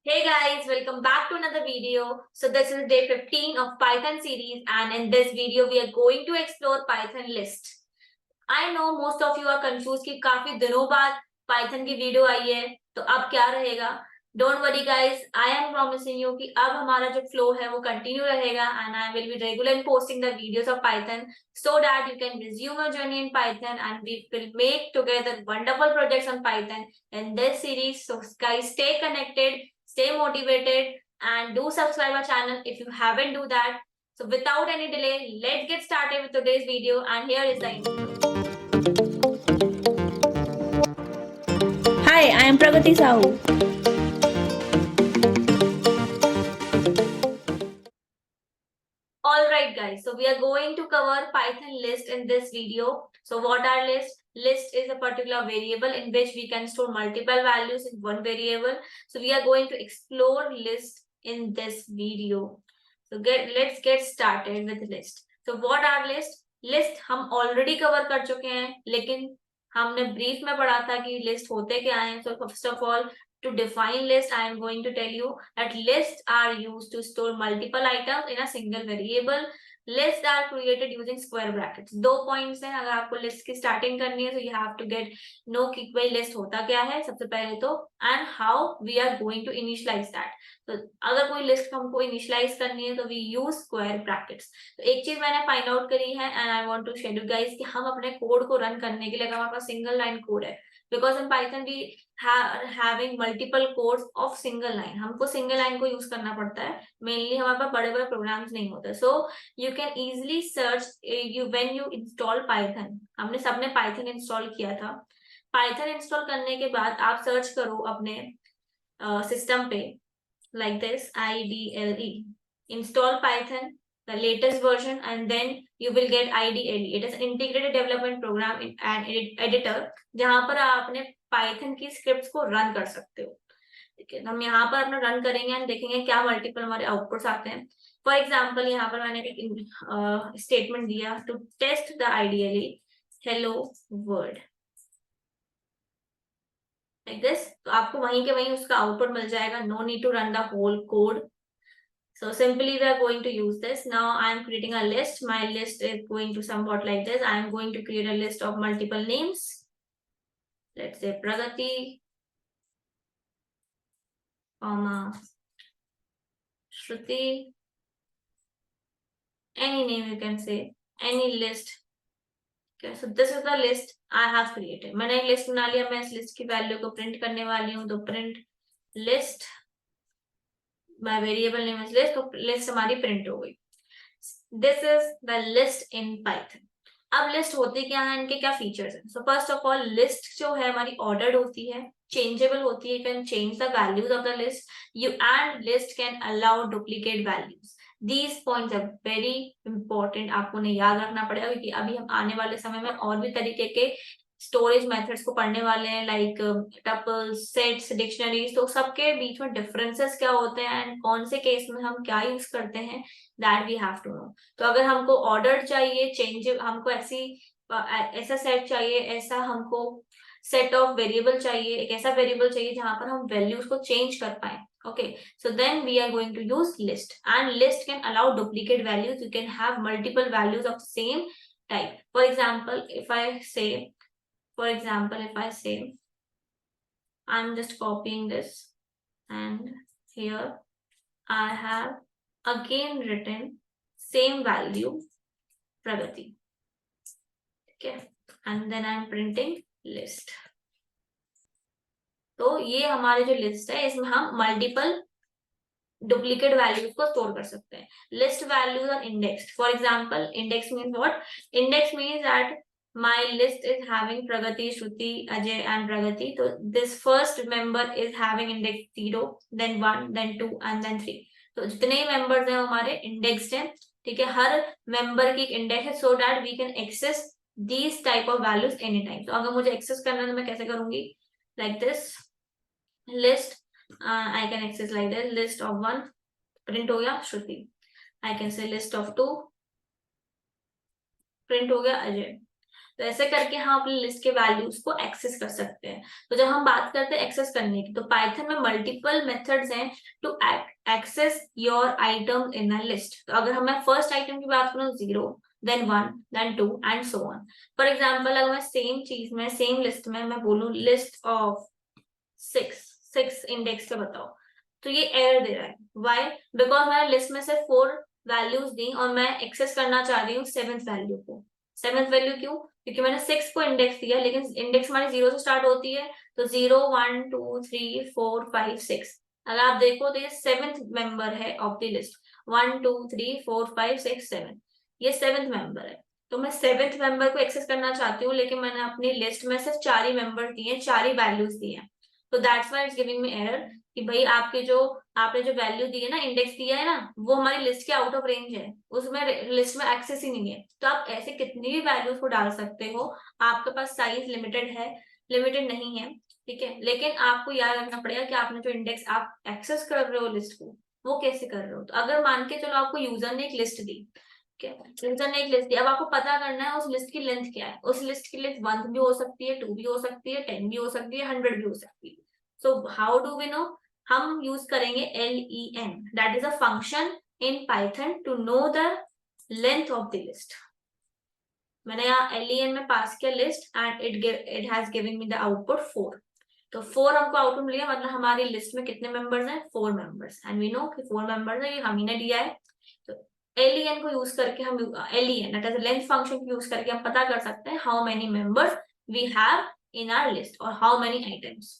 Hey guys, welcome back to another video. So this is day 15 of Python series and in this video we are going to explore Python list. I know most of you are confused कि काफी दिनों बाद Python की video आई है तो अब क्या रहेगा. Don't worry guys, I am promising you कि अब हमारा जो flow है वो continue रहेगा and I will be regular in posting the videos of Python so that you can resume your journey in Python and we will make together wonderful projects on Python in this series. So guys, stay connected, stay motivated and do subscribe our channel if you haven't do that. So without any delay, let's get started with today's video and here is the intro. Hi, I am Pragati Sahu. Alright guys, so we are going to cover Python list in this video. So what are lists? List is a particular variable in which we can store multiple values in one variable. So we are going to explore list in this video. So let's get started with list. So what are list? List हम already cover कर चुके हैं, लेकिन हमने brief में पढ़ा था कि list होते क्या हैं. So first of all, to define list, I am going to tell you that lists are used to store multiple items in a single variable. Lists are created using square brackets. दो points हैं. अगर आपको list की starting करनी है तो you have to get know कि भाई लिस्ट होता क्या है सबसे पहले तो, and how we are going to initialise that. तो अगर कोई लिस्ट हमको इनिशियलाइज करनी है तो वी यूज स्क्वायर ब्रैकेट्स. तो एक चीज मैंने फाइंड आउट करी है and I want to share you guys कि हम अपने कोड को रन करने के लिए अगर हमारे पास सिंगल लाइन कोड है, because in Python we having multiple codes of single line, हमको single line को यूज करना पड़ता है. मेनली हमारे पास बड़े बड़े प्रोग्राम्स नहीं होते. So you can easily search you when you install Python. हमने सबने पाइथन इंस्टॉल किया था. पाइथन इंस्टॉल करने के बाद आप सर्च करो अपने सिस्टम पे like this IDLE, install Python the latest version and then you will get IDLE. It is integrated development program in an editor जहां पर आप अपने Python की स्क्रिप्ट्स को रन कर सकते हो. ठीक है, हम यहाँ पर अपना रन करेंगे एंड देखेंगे क्या मल्टीपल हमारे आउटपुट्स आते हैं. फॉर एग्जाम्पल यहाँ पर मैंने एक स्टेटमेंट दिया to test the IDLE hello world like this. तो आपको वहीं के वहीं उसका आउटपुट मिल जाएगा. No need to run the whole code. So simply we are going to use this. Now I am creating a list. My list is going to somewhat like this. I am going to create a list of multiple names. Let's say Pragati, Shruti, any name you can say, any list. Okay, so this is the list I have created. मैंने एक list बना लिया. मैं इस list की value को print करने वाली हूँ. तो print list, my variable name is list. तो लिस्ट हमारी प्रिंट हो गई. This is the list in Python. अब लिस्ट होती क्या है, इनके क्या फीचर्स हैं. So first of all list जो है हमारी ऑर्डर्ड होती है, चेंजेबल होती है. Can change the values of the list you and list can allow duplicate values. These points are very important. आपको ने याद रखना पड़ेगा क्योंकि अभी हम आने वाले समय में और भी तरीके के स्टोरेज मेथड्स को पढ़ने वाले हैं, लाइक टपल्स, सेट्स, डिक्शनरीज. तो सबके बीच में डिफरेंसेस क्या होते हैं एंड कौन से केस में हम क्या यूज करते हैं, that we have to know. तो अगर हमको ऑर्डर चाहिए, चेंज हमको ऐसा सेट चाहिए, ऐसा हमको सेट ऑफ वेरिएबल चाहिए, एक ऐसा वेरिएबल चाहिए जहां पर हम वैल्यूज को चेंज कर पाए. Okay, so then we are going to use list and list can allow duplicate values. You can have multiple values of the same type. For example, if I say I'm just copying this and here I have again written same value Pragati. Okay, and then I'm printing list. तो ये हमारे जो list है इसमें हम multiple duplicate values को store कर सकते हैं. List values are indexed. For example index means what? Index means that my list is having Pragati, Shruti, Ajay and Pragati. So this first member is having index 0, then 1, then 2 and then 3. तो जितने ही members हैं हमारे indexed हैं. ठीक है, हर member की एक index है so that we can access these type of values any time. तो अगर मुझे एक्सेस करना है तो मैं कैसे करूंगी? Like this list. I can access like this. List of 1 print हो गया श्रुति. I can say list of 2 print हो गया अजय. तो ऐसे करके हम अपनी लिस्ट के वैल्यूज को एक्सेस कर सकते हैं। तो जब हम बात करते हैं एक्सेस करने की, तो पाइथन में मल्टीपल मेथड्स हैं to access your item in a list. तो अगर मैं फर्स्ट आइटम की बात करूँ, 0, then 1, then 2 and so on। For example अगर मैं सेम चीज में, सेम लिस्ट में मैं बोलूँ लिस्ट ऑफ 6 इंडेक्स का बताओ, तो ये एरर दे रहा है। वाई? बिकॉज मैंने लिस्ट में से 4 वैल्यूज दी और मैं एक्सेस करना चाह रही हूँ 7th वैल्यू को। 7th वैल्यू क्यों? क्योंकि मैंने 6 को इंडेक्स दिया, लेकिन इंडेक्स हमारी 0 से स्टार्ट होती है, तो 0, 1, 2, 3, 4, 5, 6। अगर आप देखो तो ये 7th मेंबर है ऑफ द लिस्ट। 1, 2, 3, 4, 5, 6, 7, ये 7th मेंबर है। तो मैं 7th मेंबर को एक्सेस करना चाहती हूँ, लेकिन मैंने अपनी लिस्ट में सिर्फ 4 ही मेंबर दिए, 4 ही वैल्यूज दिए हैं। तो that's why it's giving me error कि भाई आपके जो आपने जो वैल्यू दी है ना, इंडेक्स दिया है ना, वो हमारी लिस्ट के आउट ऑफ रेंज है, उसमें लिस्ट में एक्सेस ही नहीं है। तो आप ऐसे कितनी भी वैल्यूज को डाल सकते हो, आपके पास साइज लिमिटेड है, लिमिटेड नहीं है, ठीक है। लेकिन आपको याद रखना पड़ेगा कि आपने जो इंडेक्स आप एक्सेस कर रहे हो लिस्ट को, वो कैसे कर रहे हो। तो अगर मान के चलो आपको यूजर ने एक लिस्ट दी, यूजर ने एक लिस्ट दी, अब आपको पता करना है उस लिस्ट की लेंथ क्या है। उस लिस्ट की लेंथ 1 भी हो सकती है, 2 भी हो सकती है, 10 भी हो सकती है, 100 भी हो सकती है। So how do we know? हम यूज करेंगे len, that is a function in Python to know the length of the list. मैंने यहाँ len में पास किया list and it has given me the output 4। तो 4 हमको आउटपुट मिला, मतलब हमारी लिस्ट में कितने मेंबर्स हैं? 4 मेंबर्स। एंड वी नो कि 4 मेंबर्स है, ये हम ही ने दिया है। तो len को यूज करके हम len that is length function को यूज करके हम पता कर सकते हैं how many members we have in our list और how many items.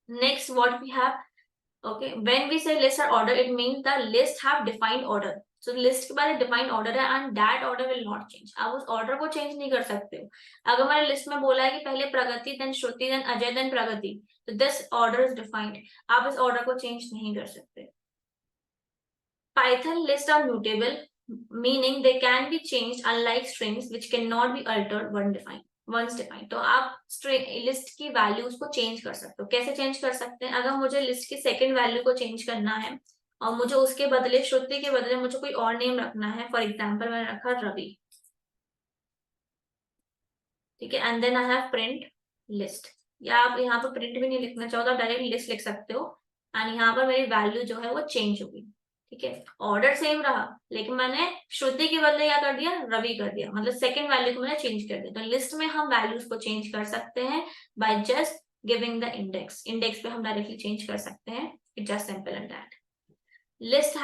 Next, what we have, okay, when we say list or order, it means the list have defined order. So list के बाद defined order है and that order will not change. आप उस order को change नहीं कर सकते हो। अगर मैंने list में बोला है कि पहले प्रगति, then श्रुति, then अजय, then प्रगति, तो this order is defined. आप इस order को change नहीं कर सकते। Python lists are mutable, meaning they can be changed unlike strings which cannot be altered when defined. Once defined. तो आप लिस्ट की वैल्यूज को चेंज कर सकते हो। कैसे चेंज कर सकते हैं? अगर मुझे लिस्ट की सेकंड वैल्यू को चेंज करना है और मुझे उसके बदले, श्रुति के बदले मुझे कोई और नेम रखना है, फॉर एग्जांपल मैंने रखा रवि, ठीक है, and then I have print list. या आप यहाँ पर प्रिंट भी नहीं लिखना चाहो तो डायरेक्ट लिस्ट लिख सकते हो, एंड यहाँ पर मेरी वैल्यू जो है वो चेंज होगी, ठीक है। ऑर्डर सेम रहा, लेकिन मैंने श्रुति के बदले क्या कर दिया? रवि कर दिया, मतलब सेकंड वैल्यू को मैंने चेंज कर दिया। तो लिस्ट में हम वैल्यूज को चेंज कर सकते हैं by just giving the index. Index पे हम डायरेक्टली चेंज कर सकते हैं। It's just simple and that. List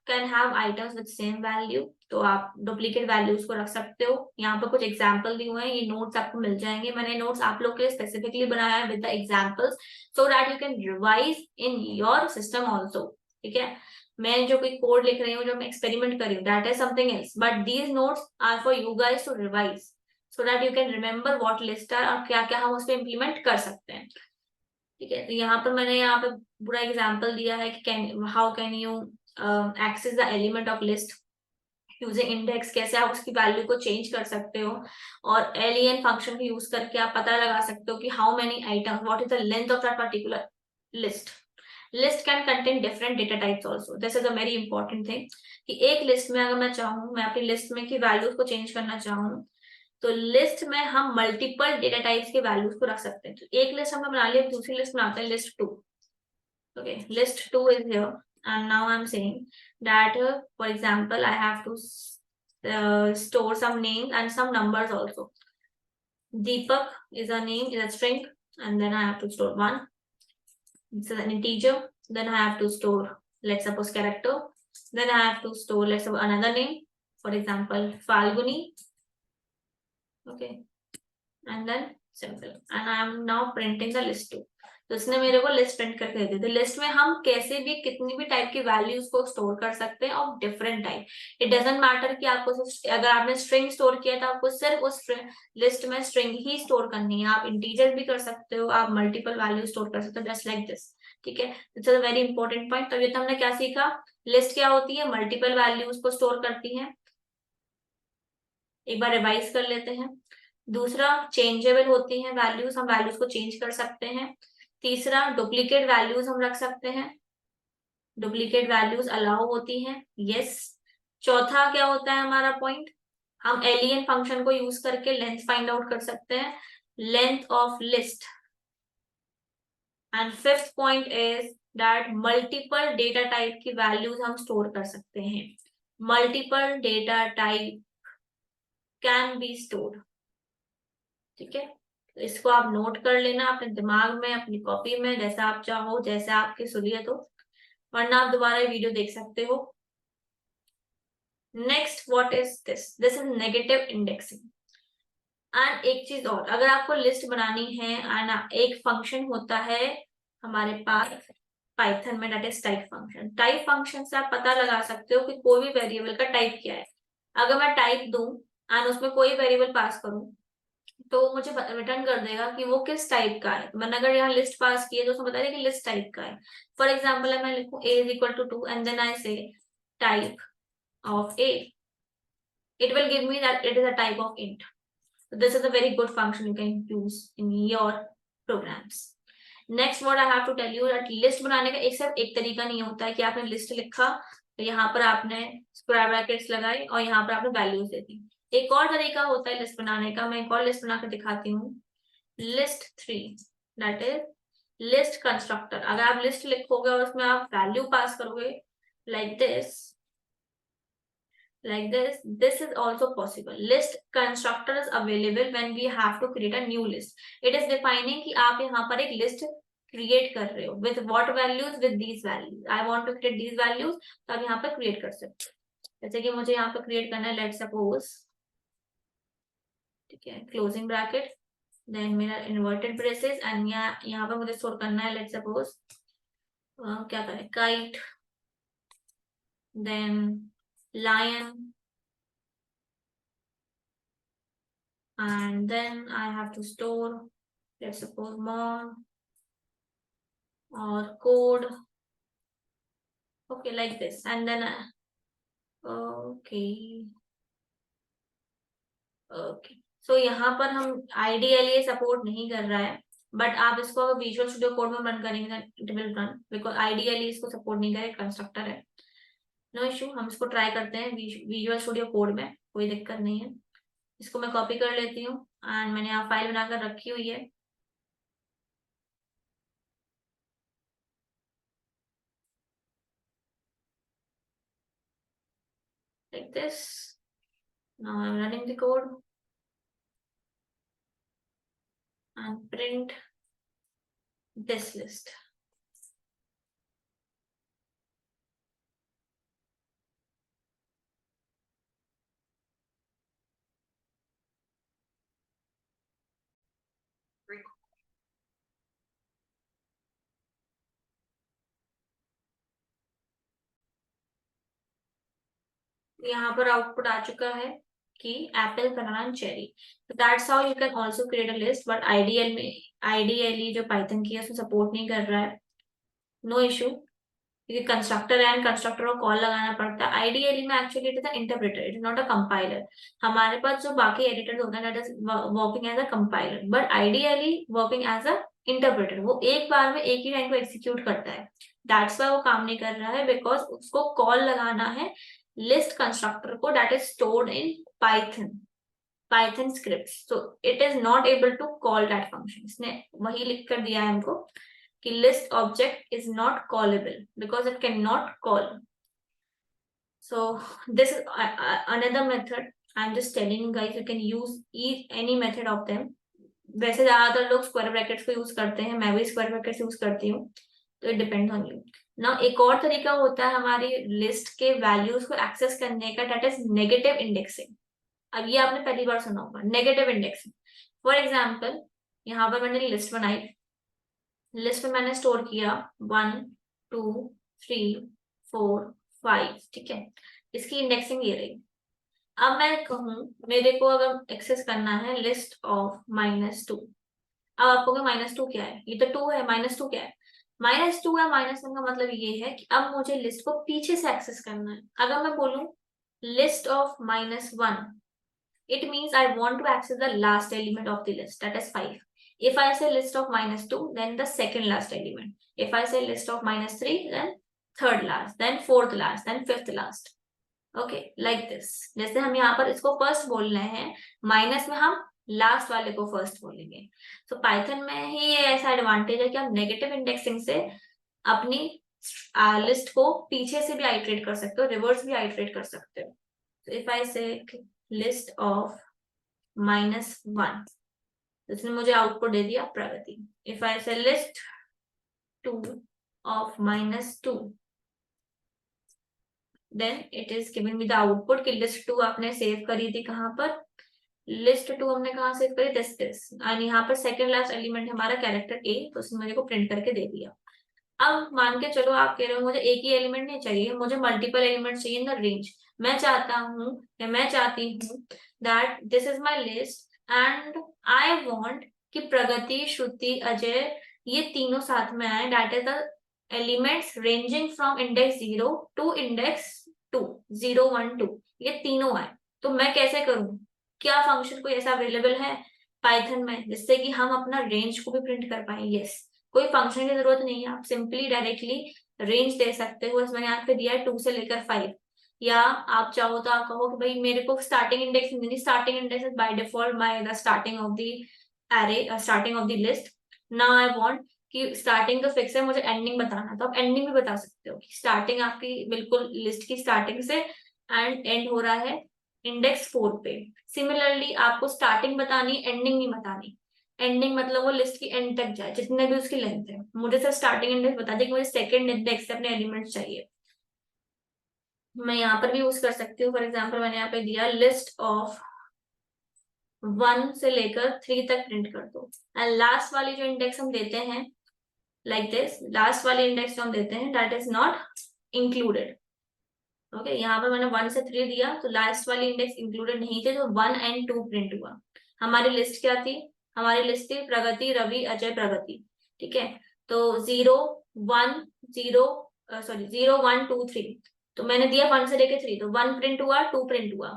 can have items with same value, तो आप डुप्लीकेट वैल्यूज को रख सकते हो। यहाँ पर कुछ एग्जांपल दिए हुए हैं, ये नोट्स आपको मिल जाएंगे। मैंने नोट्स आप लोग के लिए स्पेसिफिकली बनाया है with the examples, so that you can revise in your system also, ठीक है। मैं जो कोई कोड लिख रही हूँ, जो मैं एक्सपेरिमेंट कर रही हूँ, that is something else, but these notes are for you guys to revise, so that you can remember what list are और क्या क्या हम उस पर इम्प्लीमेंट कर सकते हैं, ठीक है। तो यहाँ पर मैंने यहाँ पे पूरा एग्जांपल दिया है कि how can you access the element of list using index, कैसे आप उसकी वैल्यू को चेंज कर सकते हो, और len फंक्शन को यूज करके आप पता लगा सकते हो कि how many item, what is the length of that particular list. List can contain different data types also, this is a very important thing कि एक लिस्ट में अगर मैं चाहूँ, मैं अपनी लिस्ट में की वैल्यूज को चेंज करना चाहूँ, तो लिस्ट में हम मल्टीपल डेटा टाइप्स के वैल्यूज को रख सकते हैं। तो एक लिस्ट हमने बना लिया, दूसरी लिस्ट बनाते हैं, list 2। Okay, list 2 is here, and now I'm saying that, for example, I have to store some names and some numbers also. Deepak is a name, is a string, and then I have to store 1. This is an integer. Then I have to store, let's suppose, character. Then I have to store, let's suppose, another name. For example, Falguni. Okay, and then simple. And I am now printing the list 2. तो इसने मेरे को list print करके दे दी। List में हम कैसे भी कितनी भी टाइप की वैल्यूज को स्टोर कर सकते हैं of different type. It doesn't matter कि आपको अगर आपने स्ट्रिंग स्टोर किया तो आपको सिर्फ उस लिस्ट में स्ट्रिंग ही स्टोर करनी है। आप इंटीजर भी कर सकते हो, आप मल्टीपल वैल्यू स्टोर कर सकते हो, जस्ट लाइक दिस, ठीक है। It's a very important point. तो ये तो हमने क्या सीखा? लिस्ट क्या होती है? मल्टीपल वैल्यूज को स्टोर करती है। एक बार रिवाइज कर लेते हैं। दूसरा, चेंजेबल होती हैं वैल्यूज, हम वैल्यूज को चेंज कर सकते हैं। तीसरा, डुप्लीकेट वैल्यूज हम रख सकते हैं, डुप्लीकेट वैल्यूज अलाउ होती हैं, यस। चौथा क्या होता है हमारा पॉइंट? हम len फंक्शन को यूज करके लेंथ फाइंड आउट कर सकते हैं, length of list. And fifth point is that multiple data type की वैल्यूज हम स्टोर कर सकते हैं। Multiple data type can be stored, ठीक है। तो इसको आप नोट कर लेना अपने दिमाग में, अपनी कॉपी में, जैसा आप चाहो, जैसा आपकी सहूलियत हो, वरना आप दोबारा ये वीडियो देख सकते हो। Next what is this is negative indexing. And एक चीज और, अगर आपको लिस्ट बनानी है एंड एक फंक्शन होता है हमारे पास पाइथन में, that is type function. Type function से आप पता लगा सकते हो कि कोई भी वेरिएबल का टाइप क्या है। अगर मैं टाइप दूं एंड उसमें कोई वेरिएबल पास करूं तो वो मुझे रिटर्न कर देगा कि वो किस टाइप का है। मैंने अगर यहाँ लिस्ट पास की है तो उसमें बता देगा कि लिस्ट टाइप का है। फॉर एग्जाम्पल मैं लिखूं a is equal to 2 and then I say type of a, it will give me that it is a type of int. So this is a very good function you can use in your programs. Next what I have to tell you that list बनाने का एक सिर्फ एक तरीका नहीं होता है कि आपने लिस्ट लिखा तो यहाँ पर आपने स्क्वायर ब्रैकेट्स लगाए और यहाँ पर आपने वैल्यूज दे दी। एक और तरीका होता है लिस्ट बनाने का, मैं एक और लिस्ट बनाकर दिखाती हूँ। List 3 that is list constructor. अगर आप लिस्ट लिखोगे और उसमें आप वैल्यू पास करोगे like this, this is also possible. List constructor is available when we have to create a new list. It is defining कि आप यहाँ पर एक list create कर रहे हो with what values, with these values. I want to create these values, तो आप यहाँ पर create कर सकते हो। जैसे कि मुझे यहाँ पर create करना है, let's suppose, ठीक है, closing bracket, then मेरा inverted braces and यहाँ पर मुझे store करना है, let's suppose, क्या करें, kite, then lion, and then I have to store, let's suppose, more or code, okay, like this, and then okay, so यहाँ पर हम ideally सपोर्ट नहीं कर रहा है, बट आप इसको अगर विजुअल स्टूडियो कोड में रन करेंगे it will run, because ideally इसको सपोर्ट नहीं करे, कंस्ट्रक्टर है, नो इशू। हम इसको ट्राई करते हैं विजुअल स्टूडियो कोड में, कोई दिक्कत नहीं है। इसको मैं कॉपी कर लेती हूँ एंड मैंने यहाँ फाइल बनाकर रखी हुई है। Like this. Now I'm running the code and print this list. यहाँ पर आउटपुट आ चुका है कि apple, banana, cherry. That's how you can also create a list, but IDLE जो पाइथन की है उसको सपोर्ट नहीं कर रहा है, नो इशू, क्योंकि कंस्ट्रक्टर एंड कंस्ट्रक्टर को कॉल लगाना पड़ता है। आइडियली में actually it is a interpreter, it is not a compiler. हमारे पास जो बाकी एडिटर्स होते हैं that is working as a compiler, but IDLE working as a interpreter. वो एक बार में एक ही लाइन को एग्जीक्यूट करता है, दैट्स वाई वो काम नहीं कर रहा है, बिकॉज उसको कॉल लगाना है लिस्ट कंस्ट्रक्टर को, that is stored in Python script, so it is not able to call that function। इसने वही लिख कर दिया है हमको कि list object is not callable because it cannot call। So this is another method I'm just telling you guys, you can use any method of them। वैसे ज्यादातर लोग स्क्वायर ब्रैकेट्स को यूज करते हैं, मैं भी स्क्वायर ब्रैकेट्स यूज करती हूँ, तो it depends on you. Now एक और तरीका होता है हमारी लिस्ट के वैल्यूज को एक्सेस करने का, दैट इज नेगेटिव इंडेक्सिंग। अब ये आपने पहली बार सुना होगा, नेगेटिव इंडेक्सिंग। फॉर एग्जाम्पल यहाँ पर मैंने लिस्ट बनाई, लिस्ट में मैंने स्टोर किया 1 2 3 4 5, ठीक है, इसकी इंडेक्सिंग ये रही। अब मैं कहूँ मेरे को अगर एक्सेस करना है लिस्ट ऑफ -2, अब आपको -2 क्या है, ये तो 2 है, -2 क्या है, -2 या -1 का मतलब ये है कि अब मुझे लिस्ट को पीछे से एक्सेस करना है। अगर मैं बोलूं list of -1, it means I want to access the last element of the list, that is 5। If I say list of -2, then the second last element। If I say list of -3, then third last, then fourth last, then fifth last। Okay like this. जैसे हम यहाँ पर इसको first बोल रहे हैं, minus में हम लास्ट वाले को फर्स्ट बोलेंगे। तो पाइथन में ही ये ऐसा एडवांटेज है कि हम नेगेटिव इंडेक्सिंग से अपनी लिस्ट को पीछे से भी आइटरेट कर सकते हो, रिवर्स भी आइटरेट कर सकते हो। तो if I say list of -1, इसने मुझे आउटपुट दे दिया प्रगति। If I say list 2 of -2, then it is giving me the output कि लिस्ट 2 आपने सेव करी थी कहाँ पर, लिस्ट 2 हमने कहाँ सेव करी, दिस एंड यहाँ पर सेकंड लास्ट एलिमेंट हमारा कैरेक्टर ए, तो उसने मुझे को प्रिंट करके दे दिया। अब मान के चलो आप कह रहे हो मुझे एक ही एलिमेंट नहीं चाहिए, मुझे मल्टीपल एलिमेंट चाहिए इन द रेंज। मैं चाहता हूँ या मैं चाहती हूँ that this is my list and I want कि प्रगति, श्रुति, अजय ये तीनों साथ में आए, that is the elements ranging from index 0 to index 2, 0 1 2, ये तीनों आए। तो मैं कैसे करूँ, क्या फंक्शन कोई ऐसा अवेलेबल है पाइथन में जिससे कि हम अपना रेंज को भी प्रिंट कर पाए? यस, कोई फंक्शन की जरूरत नहीं है, आप सिंपली डायरेक्टली रेंज दे सकते हो। मैंने यहाँ पे दिया है 2 से लेकर 5, या आप चाहो तो आप कहो कि भाई मेरे को स्टार्टिंग इंडेक्स नहीं, starting index is by default by the starting of the array, starting of the list. Now I want कि स्टार्टिंग तो फिक्स है, मुझे एंडिंग बताना, तो आप एंडिंग भी बता सकते हो कि स्टार्टिंग आपकी बिल्कुल लिस्ट की स्टार्टिंग से एंड एंड हो रहा है इंडेक्स 4 पे। सिमिलरली आपको स्टार्टिंग बतानी, एंडिंग नहीं बतानी। एंडिंग मतलब वो लिस्ट की एंड तक जाए, जितने भी उसकी लेंथ है। मुझे सिर्फ स्टार्टिंग इंडेक्स बता दे कि मुझे सेकंड इंडेक्स से अपने एलिमेंट्स चाहिए। मैं यहाँ पर भी यूज कर सकती हूँ। फॉर एग्जाम्पल मैंने यहाँ पे दिया लिस्ट ऑफ 1 से लेकर 3 तक प्रिंट कर दो, एंड लास्ट वाली जो इंडेक्स हम देते हैं लाइक दिस, लास्ट वाली इंडेक्स जो हम देते हैं that is not included. Okay, यहाँ पर मैंने 1 से 3 दिया तो लास्ट वाली इंडेक्स इंक्लूडेड नहीं थे, तो 1 एंड 2 प्रिंट हुआ। हमारी लिस्ट क्या थी, हमारी लिस्ट थी प्रगति, रवि, अजय, प्रगति। ठीक है, तो 0 1 0 सॉरी 0 1 2 3, तो मैंने दिया 1 से लेके 3, तो 1 प्रिंट हुआ, 2 प्रिंट हुआ।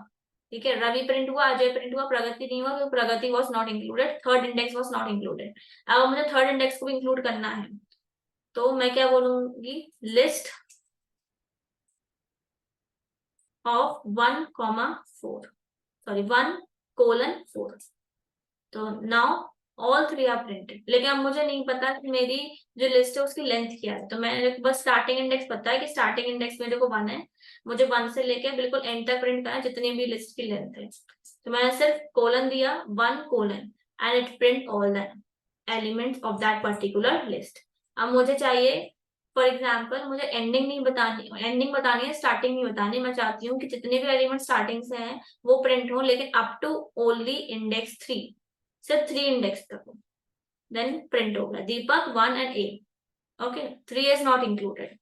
ठीक है, रवि प्रिंट हुआ, अजय प्रिंट हुआ, प्रगति नहीं हुआ, तो Pragati was not included, third index was not included. अब मुझे थर्ड इंडेक्स को भी इंक्लूड करना है, तो मैं क्या बोलूंगी, लिस्ट ऑफ 1,4, सॉरी 1:4। तो नाउ ऑल 3 आर प्रिंटेड। लेकिन अब मुझे नहीं पता कि मेरी जो लिस्ट है उसकी लेंथ क्या है, तो मैंने बस स्टार्टिंग इंडेक्स पता है कि स्टार्टिंग इंडेक्स मेरे को 1 है, मुझे 1 से लेके बिल्कुल एंड तक प्रिंट करना है जितनी भी लिस्ट की लेंथ है। तो मैंने सिर्फ कोलन दिया, 1:, and it print all the elements of that particular list. अब मुझे चाहिए, फॉर एग्जाम्पल मुझे एंडिंग नहीं बतानी, एंडिंग बतानी है, स्टार्टिंग नहीं बतानी। मैं चाहती हूँ कि जितने भी एलिमेंट स्टार्टिंग से हैं वो प्रिंट हो, लेकिन अप टू ओनली इंडेक्स 3, सिर्फ 3 इंडेक्स तक हो, देन प्रिंट होगा दीपक 1 and A. Okay, 3 is not included.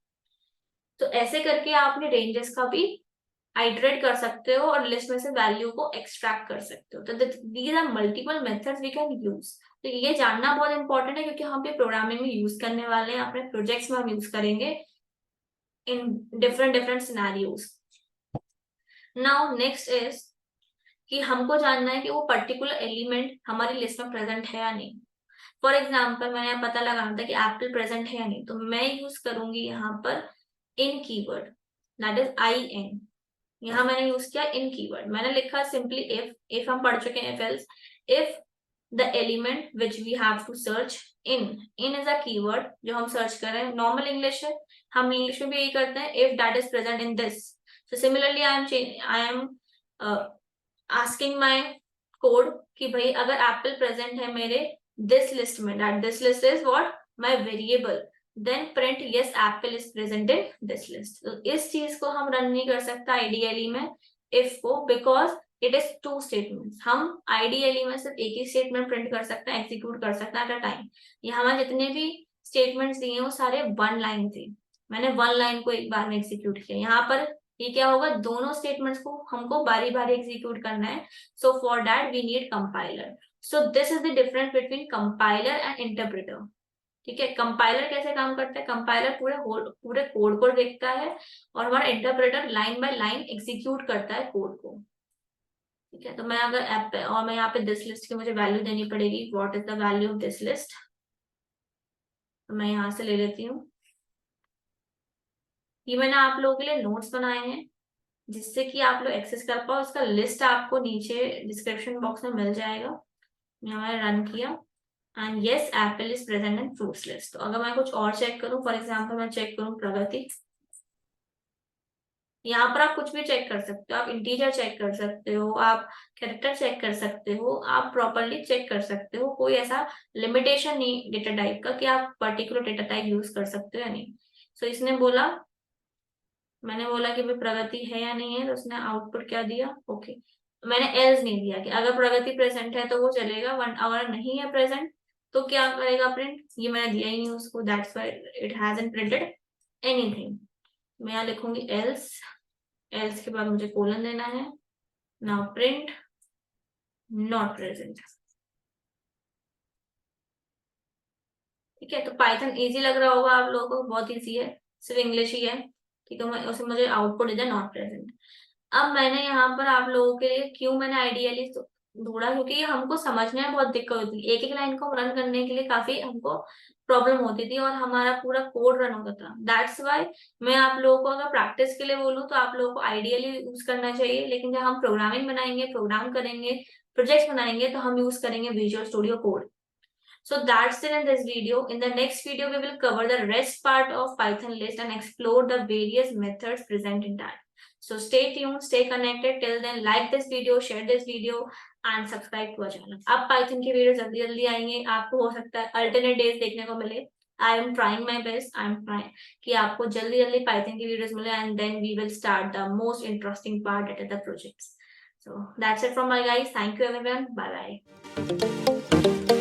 तो ऐसे करके आप अपने रेंजेस का भी आइटरेट कर सकते हो और लिस्ट में से वैल्यू को एक्सट्रैक्ट कर सकते हो। तो these are multiple methods we can use. तो ये जानना बहुत इंपॉर्टेंट है, क्योंकि हम ये प्रोग्रामिंग में यूज करने वाले हैं, अपने प्रोजेक्ट्स में हम यूज करेंगे in different different scenarios. Now next is कि हमको जानना है कि वो पर्टिकुलर एलिमेंट हमारी लिस्ट में प्रेजेंट है या नहीं। फॉर एग्जाम्पल मैंने पता लगाना था कि एप्पल प्रेजेंट है या नहीं, तो मैं यूज करूंगी यहाँ पर इन कीवर्ड, दैट इज IN। यहाँ मैंने यूज किया इन कीवर्ड, मैंने लिखा सिंपली इफ हम पढ़ चुके हैं, if the element which we have to search in is a keyword जो हम सर्च कर रहे हैं। नॉर्मल इंग्लिश है, हम इंग्लिश में भी यही करते हैं, if that is present in this. So similarly I am asking my code कि भाई अगर एप्पल प्रेजेंट है मेरे दिस लिस्ट में, that this list is what my variable, then print yes apple is present in this list. तो इस चीज को हम रन नहीं कर सकता आइडियली में इफ को, बिकॉज इट इज 2 स्टेटमेंट्स। हम आइडियली में सिर्फ एक ही स्टेटमेंट प्रिंट कर सकते हैं, एग्जीक्यूट कर सकते हैं एट अ टाइम। यहाँ हमारे जितने भी स्टेटमेंट्स दिए हैं वो सारे 1 लाइन थे, मैंने 1 लाइन को एक बार में एग्जीक्यूट किया। यहाँ पर ये क्या होगा, दोनों स्टेटमेंट्स को हमको बारी बारी एग्जीक्यूट करना है। So for that we need compiler. So this is the difference between compiler and interpreter. ठीक है, कंपाइलर कैसे काम करता है, कंपाइलर पूरे कोड को देखता है और हमारा interpreter line by line execute करता है कोड को। ठीक है, तो मैं अगर ऐप पे और मैं यहाँ पे दिस लिस्ट की मुझे वैल्यू देनी पड़ेगी, what is the value of this list, तो मैं यहाँ से ले लेती हूँ। ये मैंने आप लोगों के लिए नोट्स बनाए हैं, जिससे कि आप लोग एक्सेस कर पाओ। उसका लिस्ट आपको नीचे डिस्क्रिप्शन बॉक्स में मिल जाएगा। मैंने रन किया and yes apple is present in fruits list. तो अगर मैं कुछ और चेक करूं, फॉर एग्जांपल मैं चेक करूं प्रगति, यहाँ पर आप कुछ भी चेक कर सकते हो। आप इंटीजर चेक कर सकते हो, आप कैरेक्टर चेक कर सकते हो, आप प्रॉपरली चेक कर सकते हो। कोई ऐसा लिमिटेशन नहीं डेटा टाइप का कि आप पर्टिकुलर डेटा टाइप यूज कर सकते हो या नहीं। सो इसने बोला, मैंने बोला कि भाई प्रगति है या नहीं है, तो उसने आउटपुट क्या दिया, ओके। मैंने एल्स नहीं दिया कि अगर प्रगति प्रेजेंट है तो वो चलेगा, वन अगर नहीं है प्रेजेंट तो क्या करेगा प्रिंट, ये मैंने दिया ही नहीं उसको, that's why it hasn't printed anything. मैं यहाँ लिखूंगी एल्स, एल्स के बाद मुझे कोलन देना है, नाउ प्रिंट नॉट प्रेजेंट। ठीक है, तो पाइथन इजी लग रहा होगा आप लोगों को, बहुत इजी है, सिर्फ इंग्लिश ही है। ठीक है, मैं उसे मुझे आउटपुट इधर नॉट प्रेजेंट। अब मैंने यहाँ पर आप लोगों के लिए क्यों मैंने आइडियली ढूंढा, क्योंकि ये हमको समझने में बहुत दिक्कत होती है। एक एक लाइन को रन करने के लिए काफी हमको प्रॉब्लम होती थी और हमारा पूरा कोड रन होता था। दैट्स वाई मैं आप लोगों को अगर प्रैक्टिस के लिए बोलूँ तो आप लोगों को आइडियली यूज करना चाहिए, लेकिन जब हम प्रोग्रामिंग बनाएंगे, प्रोग्राम करेंगे, प्रोजेक्ट्स बनाएंगे तो हम यूज करेंगे visual studio code. So that's it in this video. In the next video, we will cover the rest part of Python list and explore the various methods present in that. So stay tuned, stay connected. Till then, like this video, share this video and subscribe to our channel. अब Python की video जल्दी जल्दी आएंगे, आपको हो सकता है alternate days देखने को मिले। I am trying my best. I am trying कि आपको जल्दी जल्दी Python की वीडियोस मिले and then we will start the most interesting part, that is the projects. So that's it from my guys. Thank you everyone. Bye bye.